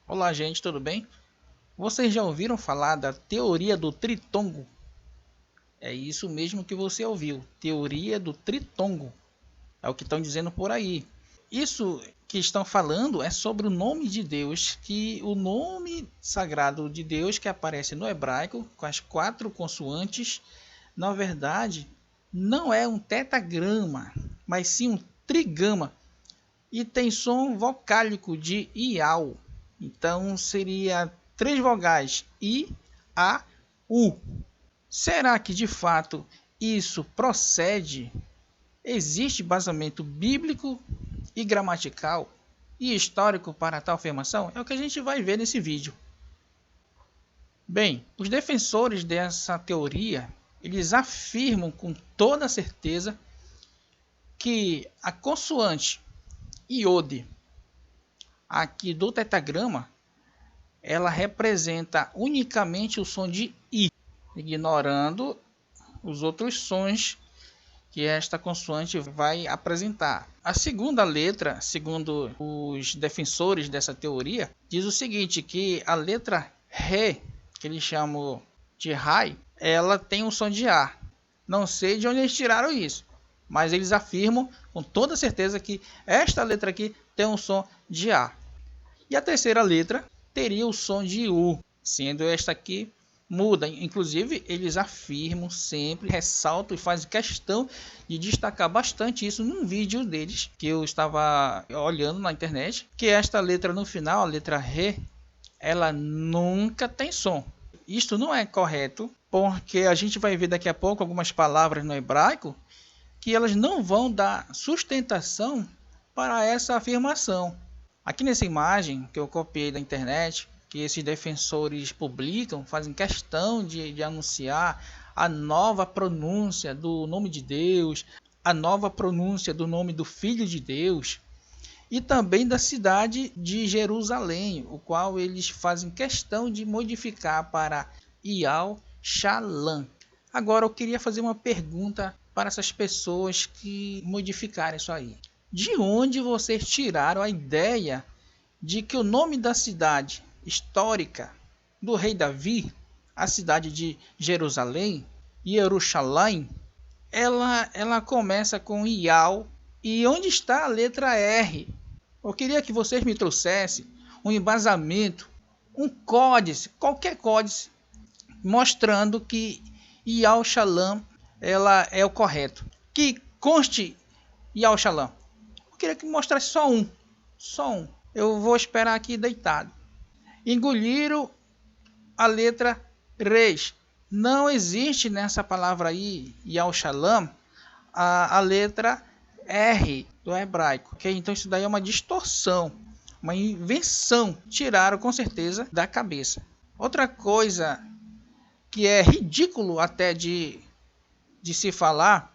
Olá, gente, tudo bem? Vocês já ouviram falar da teoria do tritongo? É isso mesmo que você ouviu, teoria do tritongo. É o que estão dizendo por aí. Isso que estão falando é sobre o nome de Deus, que o nome sagrado de Deus que aparece no hebraico com as 4 consoantes, na verdade, não é um tetagrama, mas sim um trigama e tem som vocálico de iau. Então seria 3 vogais I, A, U. Será que de fato isso procede? Existe basamento bíblico e gramatical e histórico para tal afirmação? É o que a gente vai ver nesse vídeo. Bem, os defensores dessa teoria, eles afirmam com toda certeza que a consoante iode aqui do tetagrama, ela representa unicamente o som de I, ignorando os outros sons que esta consoante vai apresentar. A segunda letra, segundo os defensores dessa teoria, diz o seguinte, que a letra Ré, que eles chamam de Rai, ela tem um som de A. Não sei de onde eles tiraram isso, mas eles afirmam com toda certeza que esta letra aqui tem um som de A. E a terceira letra teria o som de U, sendo esta aqui muda. Inclusive, eles afirmam sempre, ressaltam e fazem questão de destacar bastante isso num vídeo deles, que eu estava olhando na internet, que esta letra no final, a letra Ré, ela nunca tem som. Isto não é correto, porque a gente vai ver daqui a pouco algumas palavras no hebraico que elas não vão dar sustentação para essa afirmação. Aqui nessa imagem que eu copiei da internet, que esses defensores publicam, fazem questão de anunciar a nova pronúncia do nome de Deus, a nova pronúncia do nome do Filho de Deus e também da cidade de Jerusalém, o qual eles fazem questão de modificar para Ial Shalom. Agora eu queria fazer uma pergunta para essas pessoas que modificaram isso aí. De onde vocês tiraram a ideia de que o nome da cidade histórica do rei Davi, a cidade de Jerusalém, Jerusalém, ela começa com Ial, e onde está a letra R? Eu queria que vocês me trouxessem um embasamento, um códice, qualquer códice, mostrando que Ial Shalom ela é o correto. Que conste Ial Shalom. Eu queria que mostrasse só um. Só um. Eu vou esperar aqui deitado. Engoliram a letra Reis. Não existe nessa palavra aí, Yal Shalom, a letra R do hebraico. Okay? Então isso daí é uma distorção, uma invenção. Tiraram com certeza da cabeça. Outra coisa que é ridículo até de se falar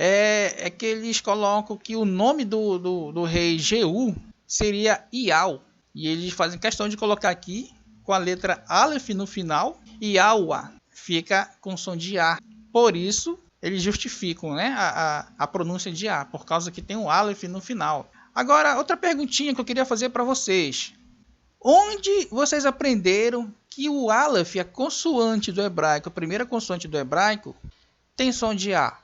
é que eles colocam que o nome do rei Jeú seria Ial. E eles fazem questão de colocar aqui com a letra Aleph no final e Aua fica com som de A. Por isso, eles justificam, né, a pronúncia de A, por causa que tem um Aleph no final. Agora, outra perguntinha que eu queria fazer para vocês. Onde vocês aprenderam que o Aleph, a consoante do hebraico, a primeira consoante do hebraico, tem som de A?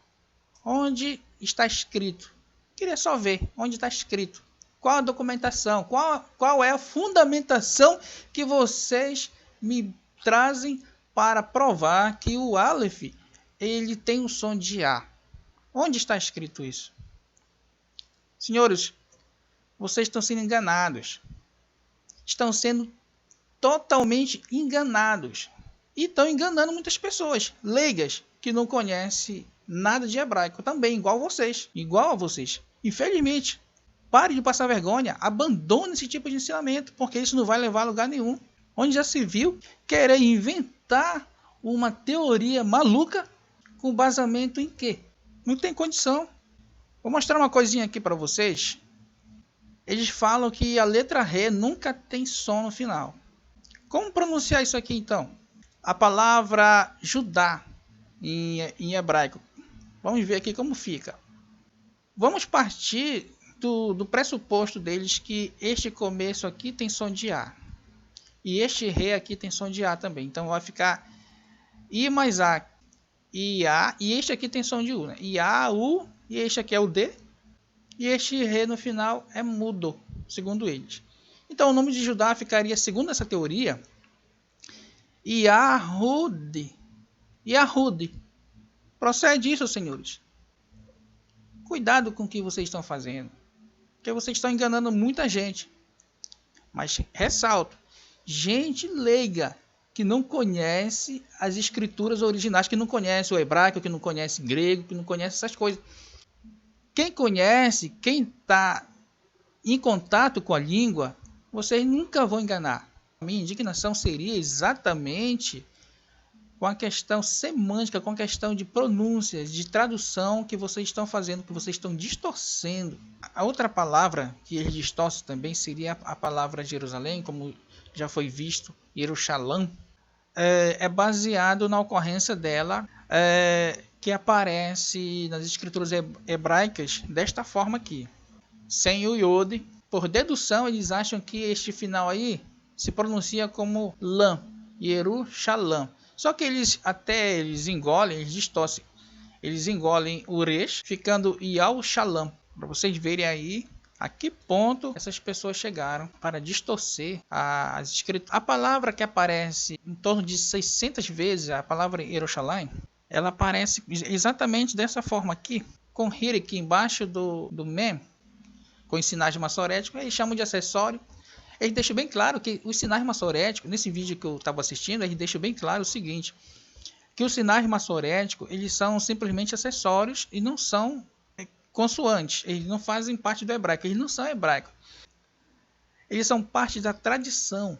Onde está escrito? Queria só ver onde está escrito. Qual a documentação? Qual é a fundamentação que vocês me trazem para provar que o Aleph ele tem um som de A? Onde está escrito isso? Senhores, vocês estão sendo enganados. Estão sendo totalmente enganados. E estão enganando muitas pessoas leigas que não conhecem nada de hebraico também, igual a vocês. Infelizmente, pare de passar vergonha, abandone esse tipo de ensinamento, porque isso não vai levar a lugar nenhum. Onde já se viu querer inventar uma teoria maluca com basamento em quê? Não tem condição. Vou mostrar uma coisinha aqui para vocês. Eles falam que a letra Ré nunca tem som no final. Como pronunciar isso aqui então? A palavra Judá em hebraico. Vamos ver aqui como fica. Vamos partir do pressuposto deles que este começo aqui tem som de A. E este Re aqui tem som de A também. Então vai ficar I mais A, I, A. E este aqui tem som de U, né? I, A, U. E este aqui é o D. E este Re no final é mudo, segundo eles. Então o nome de Judá ficaria, segundo essa teoria, Yahud. Yahud. Procede isso, senhores. Cuidado com o que vocês estão fazendo, porque vocês estão enganando muita gente. Mas ressalto, gente leiga que não conhece as escrituras originais, que não conhece o hebraico, que não conhece grego, que não conhece essas coisas. Quem conhece, quem está em contato com a língua, vocês nunca vão enganar. A minha indignação seria exatamente com a questão semântica, com a questão de pronúncias, de tradução que vocês estão fazendo, que vocês estão distorcendo. A outra palavra que eles distorcem também seria a palavra Jerusalém, como já foi visto, Yerushalam. É baseado na ocorrência dela, que aparece nas escrituras hebraicas desta forma aqui, sem o Yod. Por dedução, eles acham que este final aí se pronuncia como Lam, Yerushalam. Só que eles engolem, eles distorcem. Eles engolem o Resh, ficando Yal Shalom. Para vocês verem aí a que ponto essas pessoas chegaram para distorcer as escrituras. A palavra que aparece em torno de 600 vezes, a palavra Yerushalayim, ela aparece exatamente dessa forma aqui, com Hiri aqui embaixo do Mem, com os sinais massoréticos, eles chamam de acessório. Ele deixa bem claro que os sinais massoréticos, nesse vídeo que eu estava assistindo, ele deixa bem claro o seguinte, que os sinais massoréticos, eles são simplesmente acessórios e não são consoantes, eles não fazem parte do hebraico, eles não são hebraicos. Eles são parte da tradição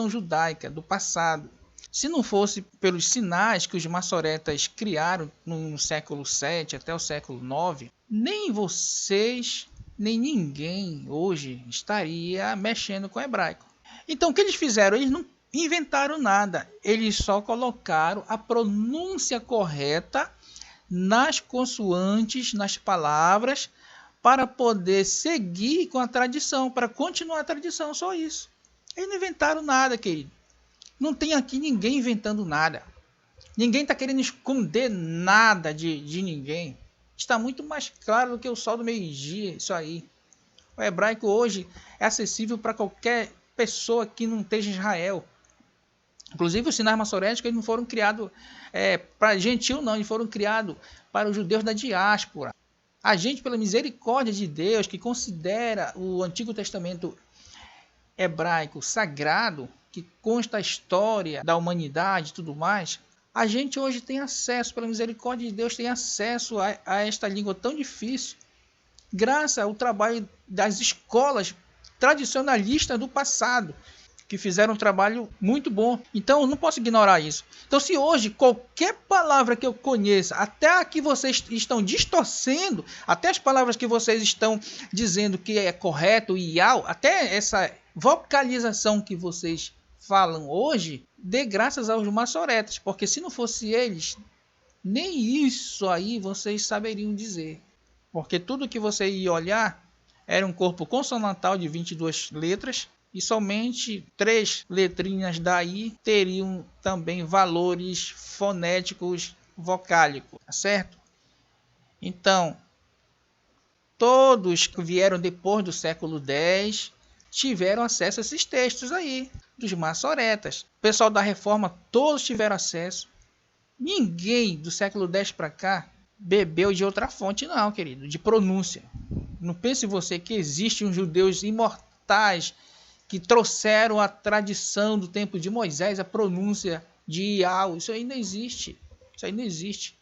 judaica, do passado. Se não fosse pelos sinais que os massoretas criaram no século 7 até o século 9, nem vocês, nem ninguém hoje estaria mexendo com o hebraico. Então o que eles fizeram? Eles não inventaram nada, eles só colocaram a pronúncia correta nas consoantes, nas palavras, para poder seguir com a tradição, para continuar a tradição, só isso. Eles não inventaram nada, querido. Não tem aqui ninguém inventando nada. Ninguém está querendo esconder nada de ninguém. Está muito mais claro do que o sol do meio-dia, isso aí. O hebraico hoje é acessível para qualquer pessoa que não esteja em Israel. Inclusive os sinais massoréticos eles não foram criados para gentil, não. Eles foram criados para os judeus da diáspora. A gente, pela misericórdia de Deus, que considera o Antigo Testamento hebraico sagrado, que consta a história da humanidade e tudo mais, a gente hoje tem acesso, pela misericórdia de Deus, tem acesso a esta língua tão difícil, graças ao trabalho das escolas tradicionalistas do passado, que fizeram um trabalho muito bom. Então, eu não posso ignorar isso. Então, se hoje, qualquer palavra que eu conheça, até a que vocês estão distorcendo, até as palavras que vocês estão dizendo que é correto e ial, até essa vocalização que vocês falam hoje, dê graças aos massoretas, porque se não fosse eles, nem isso aí vocês saberiam dizer. Porque tudo que você ia olhar era um corpo consonantal de 22 letras, e somente 3 letrinhas daí teriam também valores fonéticos vocálicos, tá certo? Então, todos que vieram depois do século X tiveram acesso a esses textos aí, dos massoretas. O pessoal da Reforma, todos tiveram acesso. Ninguém do século X para cá bebeu de outra fonte, não, querido, de pronúncia. Não pense você que existem uns judeus imortais que trouxeram a tradição do tempo de Moisés, a pronúncia de Ial. Isso aí não existe. Isso aí não existe.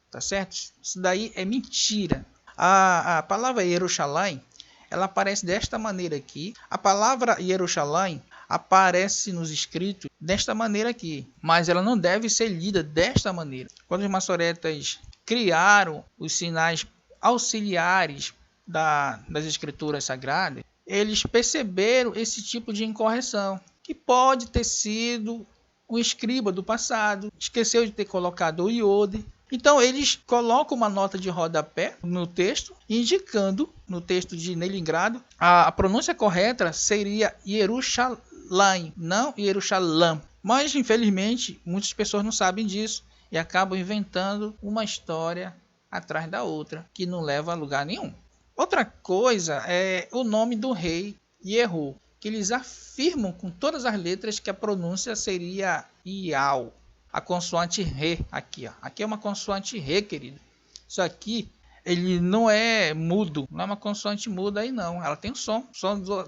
Tá certo? Isso daí é mentira. A palavra Yerushalayim, ela aparece desta maneira aqui. A palavra Yerushalayim aparece nos escritos desta maneira aqui, mas ela não deve ser lida desta maneira. Quando os massoretas criaram os sinais auxiliares das escrituras sagradas, eles perceberam esse tipo de incorreção, que pode ter sido um escriba do passado, esqueceu de ter colocado o iode. Então eles colocam uma nota de rodapé no texto, indicando, no texto de Nelingrado, a pronúncia correta seria Yerushalayim. Yerushalayim, não Yerushalam. Mas, infelizmente, muitas pessoas não sabem disso e acabam inventando uma história atrás da outra, que não leva a lugar nenhum. Outra coisa é o nome do rei Yehu, que eles afirmam com todas as letras que a pronúncia seria Ial. A consoante Re aqui, ó. Aqui é uma consoante Re, querido. Isso aqui, ele não é mudo, não é uma consoante muda aí não. Ela tem um som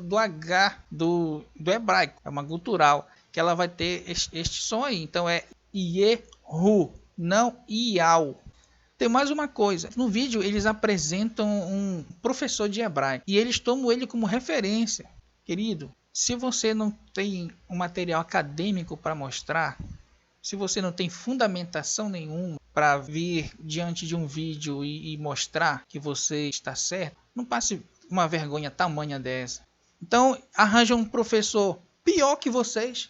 do H do hebraico, é uma gutural, que ela vai ter este som aí. Então é Yehu, não Ial. Tem mais uma coisa, no vídeo eles apresentam um professor de hebraico e eles tomam ele como referência. Querido, se você não tem um material acadêmico para mostrar, se você não tem fundamentação nenhuma para vir diante de um vídeo e mostrar que você está certo, não passe uma vergonha tamanha dessa. Então arranja um professor pior que vocês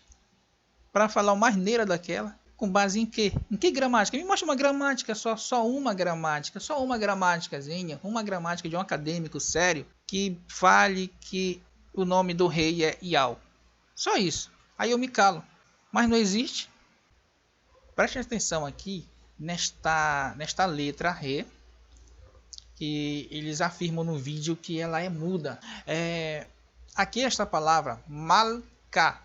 para falar uma asneira daquela. Com base em quê? Em que gramática? Me mostra uma gramática, só uma gramática, só uma gramáticazinha, uma gramática de um acadêmico sério que fale que o nome do rei é Ial. Só isso. Aí eu me calo. Mas não existe. Preste atenção aqui nesta letra Re, que eles afirmam no vídeo que ela é muda. Aqui esta palavra, Malka.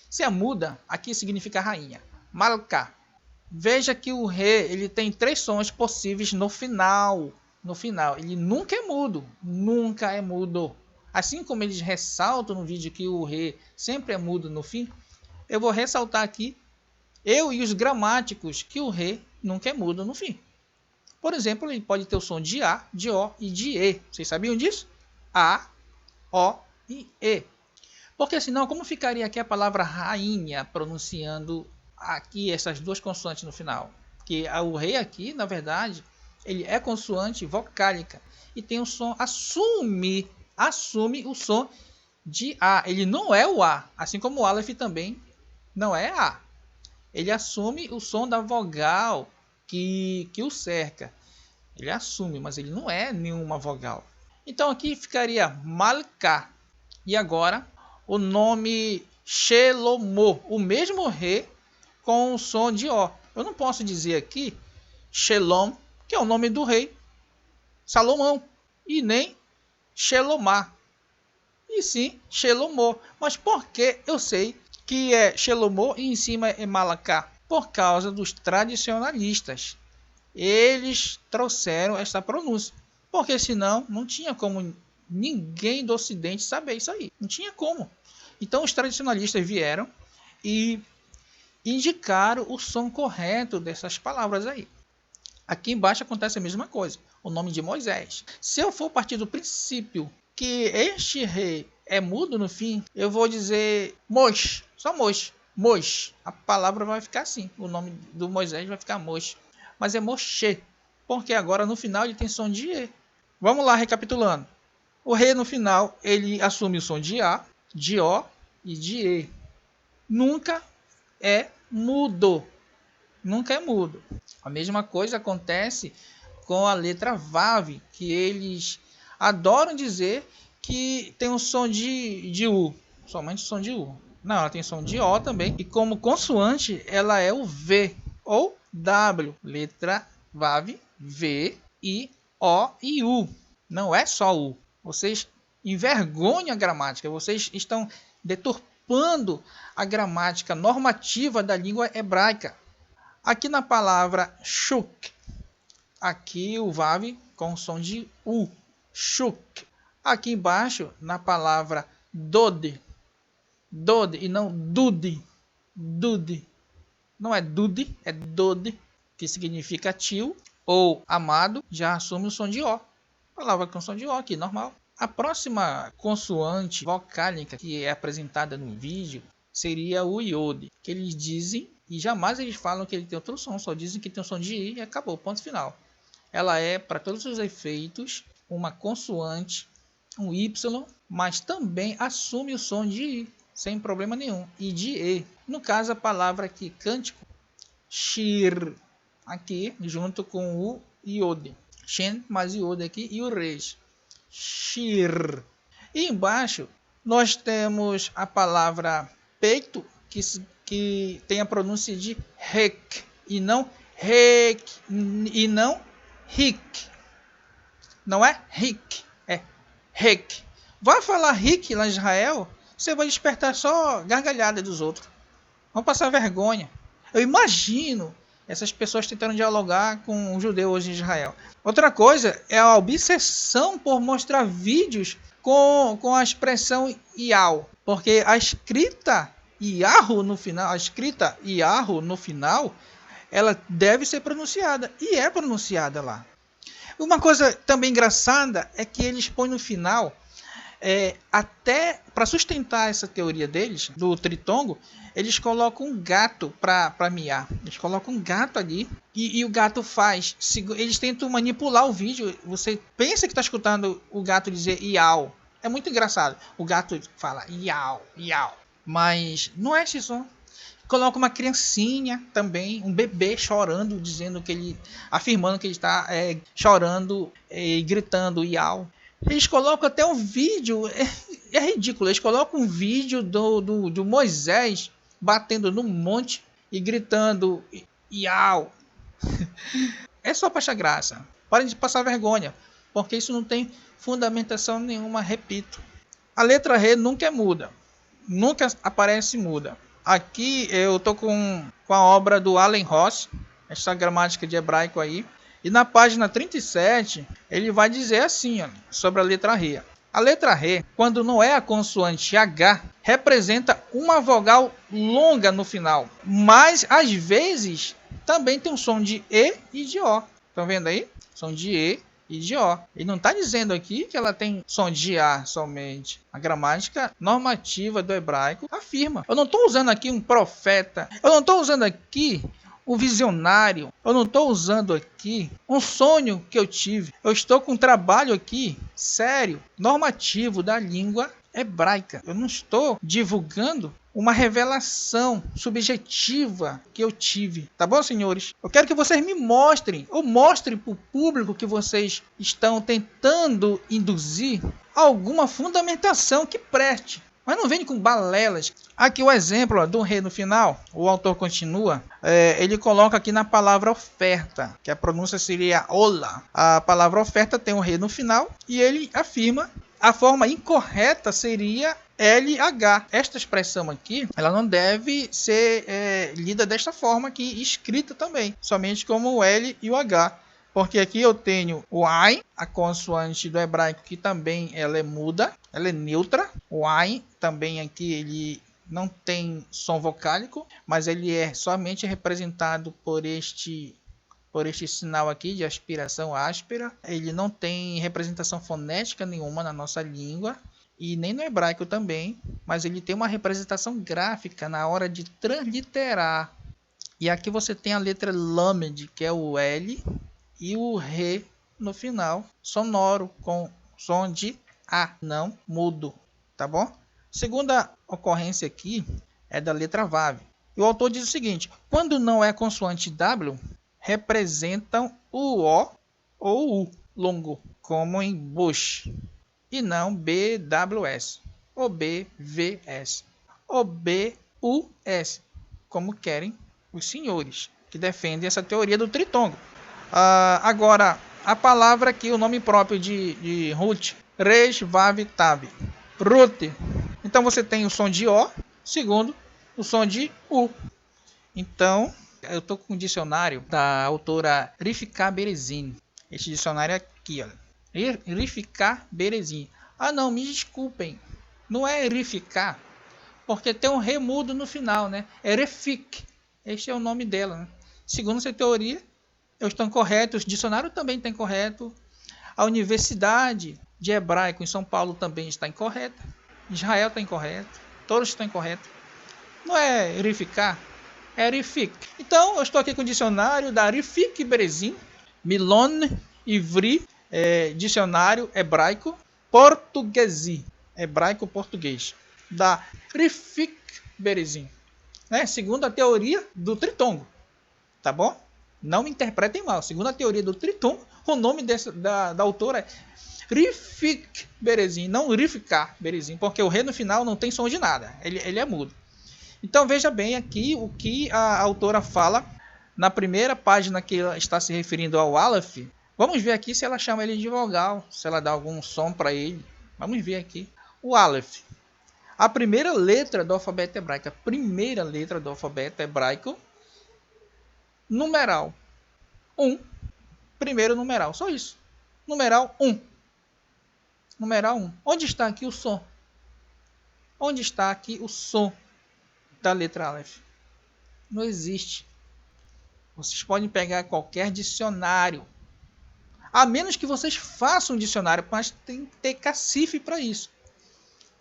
Se é muda, aqui significa rainha. Malka. Veja que o Re ele tem 3 sons possíveis no final. No final, ele nunca é mudo. Nunca é mudo. Assim como eles ressaltam no vídeo que o Re sempre é mudo no fim, eu vou ressaltar aqui, eu e os gramáticos, que o Re nunca é mudo no fim. Por exemplo, ele pode ter o som de A, de O e de E. Vocês sabiam disso? A, O e E. Porque senão, como ficaria aqui a palavra rainha pronunciando aqui essas 2 consoantes no final? Que o rei aqui, na verdade, ele é consoante vocálica e tem o som, assume o som de A. Ele não é o A, assim como o Aleph também não é A. Ele assume o som da vogal que o cerca. Ele assume, mas ele não é nenhuma vogal. Então aqui ficaria Malka. E agora o nome Shelomo, o mesmo Re com o som de O. Eu não posso dizer aqui Shelom, que é o nome do rei Salomão, e nem Shelomá, e sim Shelomo. Mas por que eu sei que é Shelomo e em cima é Malaká? Por causa dos tradicionalistas. Eles trouxeram essa pronúncia, porque senão não tinha como ninguém do ocidente saber isso aí, não tinha como. Então os tradicionalistas vieram e indicaram o som correto dessas palavras aí. Aqui embaixo acontece a mesma coisa, o nome de Moisés. Se eu for partir do princípio que este rei é mudo no fim, eu vou dizer Mosh, só Mosh, Mosh. A palavra vai ficar assim, o nome do Moisés vai ficar Mosh. Mas é Moshe, porque agora no final ele tem som de E. Vamos lá, recapitulando. O Re no final, ele assume o som de A, de O e de E. Nunca é mudo. Nunca é mudo. A mesma coisa acontece com a letra Vav, que eles adoram dizer que tem um som de U, somente o som de U. Não, ela tem som de O também, e como consoante ela é o V ou W, letra Vav, V, I, O e U. Não é só U. Vocês envergonham a gramática, vocês estão deturpando a gramática normativa da língua hebraica. Aqui na palavra shuk, aqui o Vav com som de U, shuk. Aqui embaixo na palavra dode, dode e não dude, dude. Não é dude, é dode, que significa tio ou amado, já assume o som de O. Palavra com som de O aqui, normal. A próxima consoante vocálica que é apresentada no vídeo seria o iode, que eles dizem, e jamais eles falam que ele tem outro som, só dizem que tem um som de I e acabou, ponto final. Ela é, para todos os efeitos, uma consoante, um Y, mas também assume o som de I, sem problema nenhum, e de E. No caso, a palavra aqui, cântico, shir, aqui, junto com o iode. Shen mais iode aqui e o reis. Shir. E embaixo, Nós temos a palavra peito, que tem a pronúncia de rek, e não rek, e não rik. Não é rik, é rek. Vai falar rik lá em Israel, você vai despertar só gargalhada dos outros. Vão passar vergonha. Eu imagino essas pessoas tentando dialogar com um judeu hoje em Israel. Outra coisa é a obsessão por mostrar vídeos com a expressão Iau. Porque a escrita Iahu no final, ela deve ser pronunciada. E é pronunciada lá. Uma coisa também engraçada é que eles põem no final, até para sustentar essa teoria deles, do tritongo, eles colocam um gato para miar. Eles colocam um gato ali e o gato faz. Eles tentam manipular o vídeo. Você pensa que está escutando o gato dizer iau. É muito engraçado. O gato fala iau, iau. Mas não é esse som. Coloca uma criancinha também, um bebê chorando, afirmando que ele está chorando e gritando iau. Eles colocam até um vídeo, é ridículo, eles colocam um vídeo do Moisés batendo num monte e gritando iau. É só para achar graça. Parem de passar vergonha, porque isso não tem fundamentação nenhuma, repito. A letra R nunca muda, nunca aparece muda. Aqui eu tô com a obra do Allen Ross, essa gramática de hebraico aí. E na página 37, ele vai dizer assim, ó, sobre a letra R. A letra R, quando não é a consoante H, representa uma vogal longa no final. Mas, às vezes, também tem um som de E e de O. Estão vendo aí? Som de E e de O. Ele não está dizendo aqui que ela tem som de A somente. A gramática normativa do hebraico afirma. Eu não estou usando aqui um profeta. Eu não estou usando aqui um visionário. Eu não estou usando aqui um sonho que eu tive. Eu estou com um trabalho aqui sério, normativo da língua hebraica. Eu não estou divulgando uma revelação subjetiva que eu tive. Tá bom, senhores? Eu quero que vocês me mostrem, ou mostrem para o público que vocês estão tentando induzir alguma fundamentação que preste. Mas não vem com balelas. Aqui o exemplo do rei no final. O autor continua. Ele coloca aqui na palavra oferta, que a pronúncia seria ola. A palavra oferta tem um rei no final. E ele afirma a forma incorreta seria LH. Esta expressão aqui, ela não deve ser lida desta forma aqui, escrita também. Somente como o L e o H. Porque aqui eu tenho o Ain, a consoante do hebraico, que também ela é muda, ela é neutra. O Ain também aqui ele não tem som vocálico, mas ele é somente representado por este sinal aqui de aspiração áspera. Ele não tem representação fonética nenhuma na nossa língua, e nem no hebraico também, mas ele tem uma representação gráfica na hora de transliterar. E aqui você tem a letra Lamed, que é o L, e o Re no final, sonoro, com som de A, não mudo, tá bom? Segunda ocorrência aqui é da letra Vav. E o autor diz o seguinte: quando não é consoante W, representam o O ou U longo, como em Bush, e não BWS, ou BVS, ou BUS, como querem os senhores que defendem essa teoria do tritongo. Agora, a palavra aqui, o nome próprio de Ruth, Resh, Vav, Tav. Ruth. Então você tem o som de O, segundo, o som de U. Então, eu estou com um dicionário da autora Rivka Berezin. Este dicionário aqui, ó. Rivka Berezin. Ah, não, me desculpem. Não é Rivka, porque tem um remudo no final, né? É Refik. Este é o nome dela, né? Segundo essa teoria, estão corretos, o dicionário também está incorreto, a Universidade de Hebraico em São Paulo também está incorreta, Israel está incorreto, todos estão incorretos. Não é Rivka, é Rifik. Então, eu estou aqui com o dicionário da Rivka Berezin, Milon Ivri, dicionário hebraico, portuguesi, hebraico-português, da Rivka Berezin, né? Segundo a teoria do tritongo, tá bom? Não me interpretem mal. Segundo a teoria do tritongo, o nome da autora Rifik Berezim, não Rifkar Berezim, porque o re no final não tem som de nada, ele é mudo. Então veja bem aqui o que a autora fala na primeira página que ela está se referindo ao Aleph. Vamos ver aqui se ela chama ele de vogal, se ela dá algum som para ele. Vamos ver aqui. O Aleph, a primeira letra do alfabeto hebraico, numeral 1, primeiro numeral, só isso. Numeral 1. Numeral 1. Onde está aqui o som? Onde está aqui o som da letra Aleph? Não existe. Vocês podem pegar qualquer dicionário, a menos que vocês façam um dicionário, mas tem que ter cacife para isso.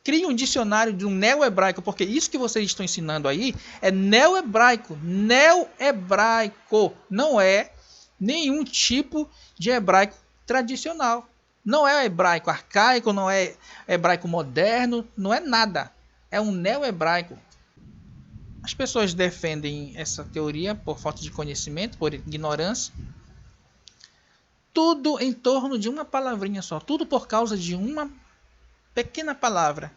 Crie um dicionário de um neo-hebraico, porque isso que vocês estão ensinando aí é neo-hebraico. Neo-hebraico. Não é nenhum tipo de hebraico tradicional. Não é hebraico arcaico, não é hebraico moderno, não é nada. É um neo-hebraico. As pessoas defendem essa teoria por falta de conhecimento, por ignorância. Tudo em torno de uma palavrinha só. Tudo por causa de uma pequena palavra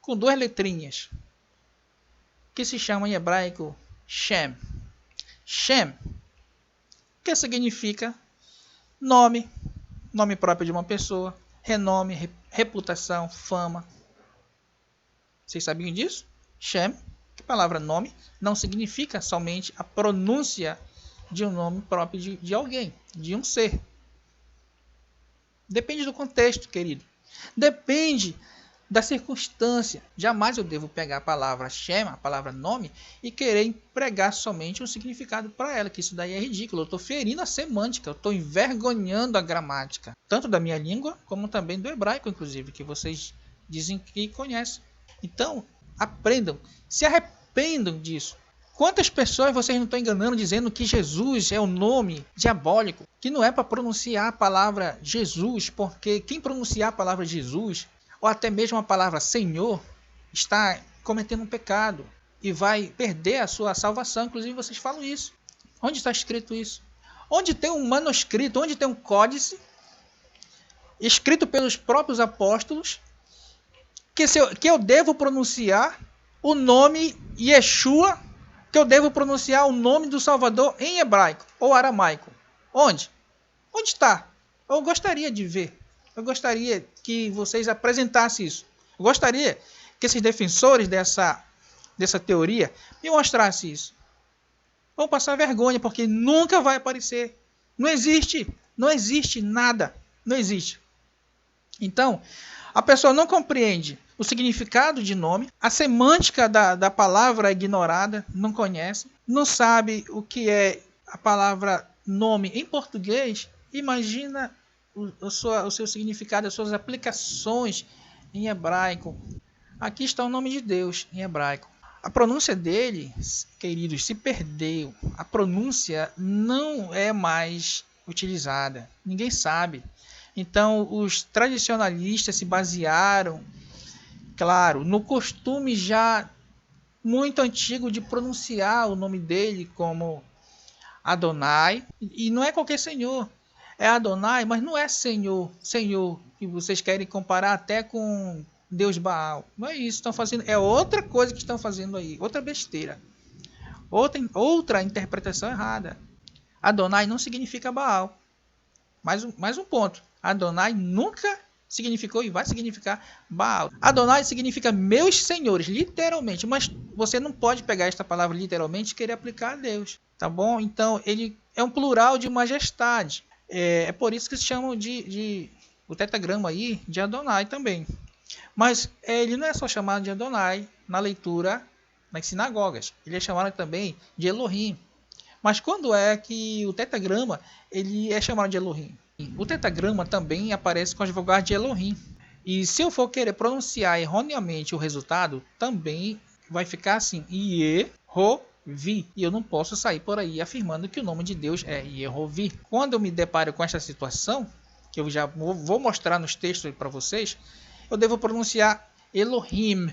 com 2 letrinhas, que se chama em hebraico Shem. Shem, que significa nome, nome próprio de uma pessoa, renome, reputação, fama. Vocês sabiam disso? Shem, que palavra nome, não significa somente a pronúncia de um nome próprio de alguém, de um ser. Depende do contexto, querido. Depende da circunstância. Jamais eu devo pegar a palavra Shem, a palavra nome, e querer empregar somente um significado para ela, que isso daí é ridículo. Eu estou ferindo a semântica, eu estou envergonhando a gramática, tanto da minha língua, como também do hebraico, inclusive, que vocês dizem que conhecem. Então, aprendam, se arrependam disso. Quantas pessoas vocês não estão enganando dizendo que Jesus é o nome diabólico, que não é para pronunciar a palavra Jesus, porque quem pronunciar a palavra Jesus, ou até mesmo a palavra Senhor, está cometendo um pecado e vai perder a sua salvação. Inclusive vocês falam isso. Onde está escrito isso? Onde tem um manuscrito, onde tem um códice escrito pelos próprios apóstolos que eu devo pronunciar o nome Yeshua, que eu devo pronunciar o nome do Salvador em hebraico ou aramaico? Onde? Onde está? Eu gostaria de ver. Eu gostaria que vocês apresentassem isso. Eu gostaria que esses defensores dessa teoria me mostrassem isso. Vão passar vergonha, porque nunca vai aparecer. Não existe. Não existe nada. Não existe. Então, a pessoa não compreende o significado de nome, a semântica da palavra é ignorada, não conhece, não sabe o que é a palavra nome em português. Imagina o seu significado, as suas aplicações em hebraico. Aqui está o nome de Deus em hebraico. A pronúncia dele, queridos, se perdeu. A pronúncia não é mais utilizada. Ninguém sabe. Então, os tradicionalistas se basearam, claro, no costume já muito antigo de pronunciar o nome dele como Adonai. E não é qualquer Senhor. É Adonai, mas não é Senhor, que vocês querem comparar até com Deus Baal. Não é isso, estão fazendo, é outra coisa que estão fazendo aí, outra besteira. Outra interpretação errada. Adonai não significa Baal. Mais um ponto. Adonai nunca significou e vai significar Baal. Adonai significa meus senhores, literalmente. Mas você não pode pegar esta palavra literalmente e querer aplicar a Deus. Tá bom? Então, ele é um plural de majestade. É por isso que se chamam o tetragrama aí de Adonai também. Mas ele não é só chamado de Adonai na leitura nas sinagogas. Ele é chamado também de Elohim. Mas quando é que o tetragrama ele é chamado de Elohim? O tetragrama também aparece com as vogais de Elohim. E se eu for querer pronunciar erroneamente o resultado, também vai ficar assim, Yehovi. E eu não posso sair por aí afirmando que o nome de Deus é Yehovi. Quando eu me deparo com esta situação, que eu já vou mostrar nos textos para vocês, eu devo pronunciar Elohim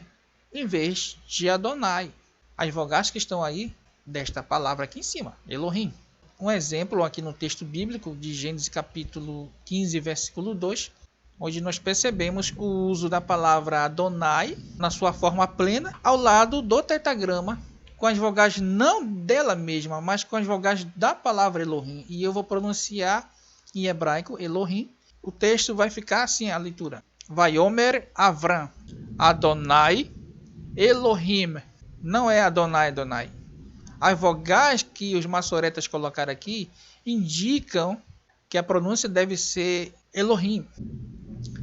em vez de Adonai. As vogais que estão aí desta palavra aqui em cima, Elohim. um exemplo aqui no texto bíblico de Gênesis capítulo 15, versículo 2, onde nós percebemos o uso da palavra Adonai na sua forma plena, ao lado do tetragrama, com as vogais não dela mesma, mas com as vogais da palavra Elohim. E eu vou pronunciar em hebraico Elohim. O texto vai ficar assim, a leitura. Vaiomer Avram, Adonai Elohim. Não é Adonai, Adonai. As vogais que os maçoretas colocaram aqui indicam que a pronúncia deve ser Elohim.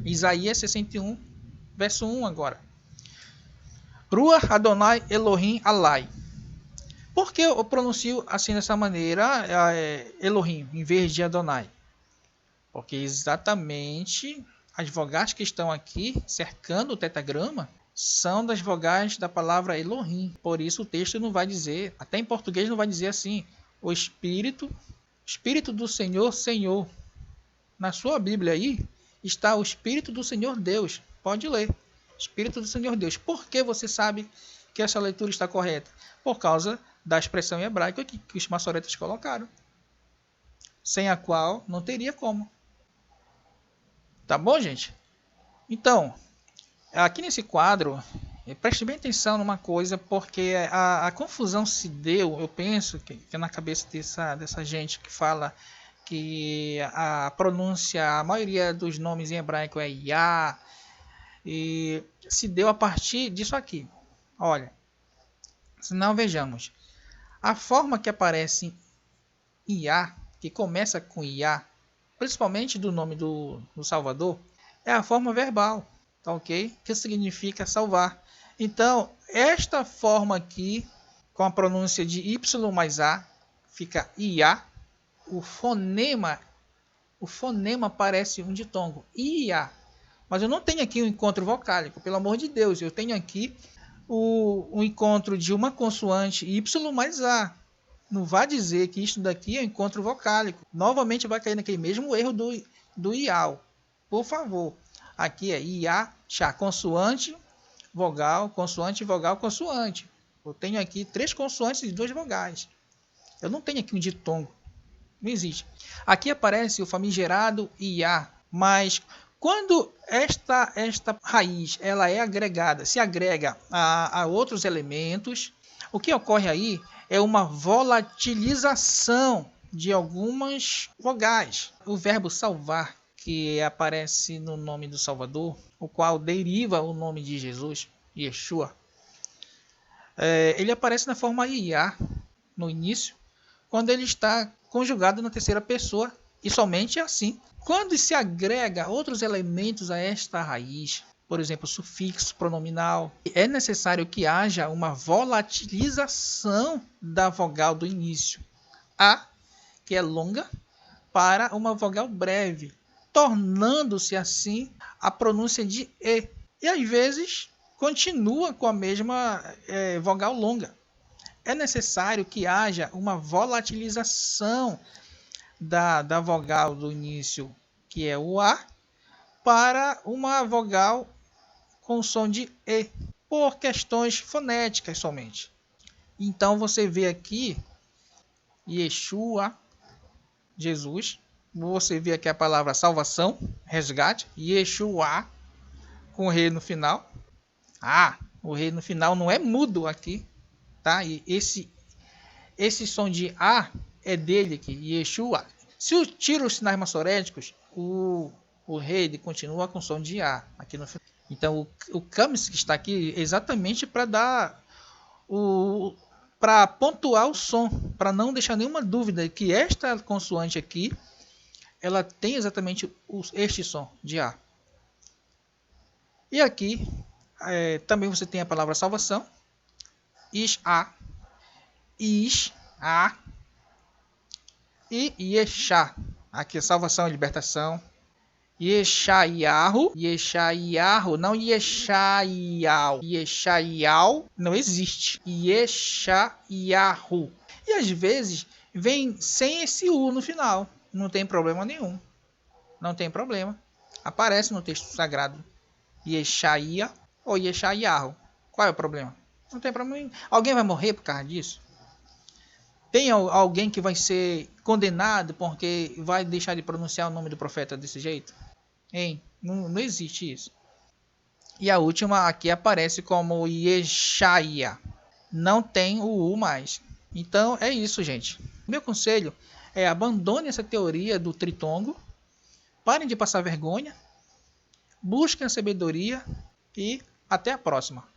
Isaías 61, verso 1 agora. Ruach Adonai Elohim Alai. Por que eu pronuncio assim dessa maneira Elohim em vez de Adonai? Porque exatamente as vogais que estão aqui cercando o tetragrama são das vogais da palavra Elohim. Por isso o texto não vai dizer, até em português não vai dizer assim, o Espírito do Senhor, Senhor. Na sua Bíblia aí está o Espírito do Senhor Deus. Pode ler. Espírito do Senhor Deus. Por que você sabe que essa leitura está correta? Por causa da expressão hebraica que os maçoretas colocaram. Sem a qual não teria como. Tá bom, gente? Então, aqui nesse quadro, preste bem atenção numa coisa, porque a confusão se deu, eu penso, que na cabeça dessa gente que fala que a pronúncia, a maioria dos nomes em hebraico é Yah, e se deu a partir disso aqui. Olha, se não vejamos, a forma que aparece Yah, que começa com Yah, principalmente do nome do Salvador, é a forma verbal, tá ok? Que significa salvar. Então, esta forma aqui, com a pronúncia de Y mais A, fica Iá. O fonema parece um ditongo, Iá. Mas eu não tenho aqui um encontro vocálico, pelo amor de Deus. Eu tenho aqui o encontro de uma consoante Y mais A. Não vá dizer que isso daqui é um encontro vocálico. Novamente vai cair naquele mesmo erro do ial. Por favor. Aqui é iá, chá, consoante, vogal, consoante, vogal, consoante. Eu tenho aqui 3 consoantes e 2 vogais. Eu não tenho aqui um ditongo. Não existe. Aqui aparece o famigerado iá. Mas quando esta raiz ela é agregada, se agrega a outros elementos, o que ocorre aí é uma volatilização de algumas vogais. O verbo salvar, que aparece no nome do Salvador, o qual deriva o nome de Jesus, Yeshua, ele aparece na forma Iá no início, quando ele está conjugado na terceira pessoa, e somente assim. Quando se agrega outros elementos a esta raiz, por exemplo, sufixo pronominal, é necessário que haja uma volatilização da vogal do início, A, que é longa, para uma vogal breve, tornando-se assim a pronúncia de E. E às vezes continua com a mesma vogal longa. É necessário que haja uma volatilização da vogal do início, que é o A, para uma vogal com som de E, por questões fonéticas somente. Então você vê aqui Yeshua, Jesus. Você vê aqui a palavra salvação, resgate, Yeshua, com o rei no final. O rei no final não é mudo aqui, tá? E esse som de A é dele aqui, Yeshua. Se eu tiro os sinais maçoréticos, o rei ele continua com som de A aqui no final. Então o camis que está aqui é exatamente para dar para pontuar o som, para não deixar nenhuma dúvida que esta consoante aqui ela tem exatamente este som de A. E aqui também você tem a palavra salvação, Ish-A, Ish-A e Yeshá. Aqui é salvação e libertação. Yeshayahu, não Yeshayal. Yeshayal não existe. Yeshayahu. E às vezes vem sem esse U no final. Não tem problema nenhum. Não tem problema. Aparece no texto sagrado. Yeshaya ou Yeshayahu. Qual é o problema? Não tem problema nenhum. Alguém vai morrer por causa disso? Tem alguém que vai ser condenado porque vai deixar de pronunciar o nome do profeta desse jeito? Hein? Não existe isso. E a última aqui aparece como Yeshaia. Não tem o U mais. Então é isso, gente. Meu conselho é abandone essa teoria do tritongo. Parem de passar vergonha. Busquem a sabedoria. E até a próxima.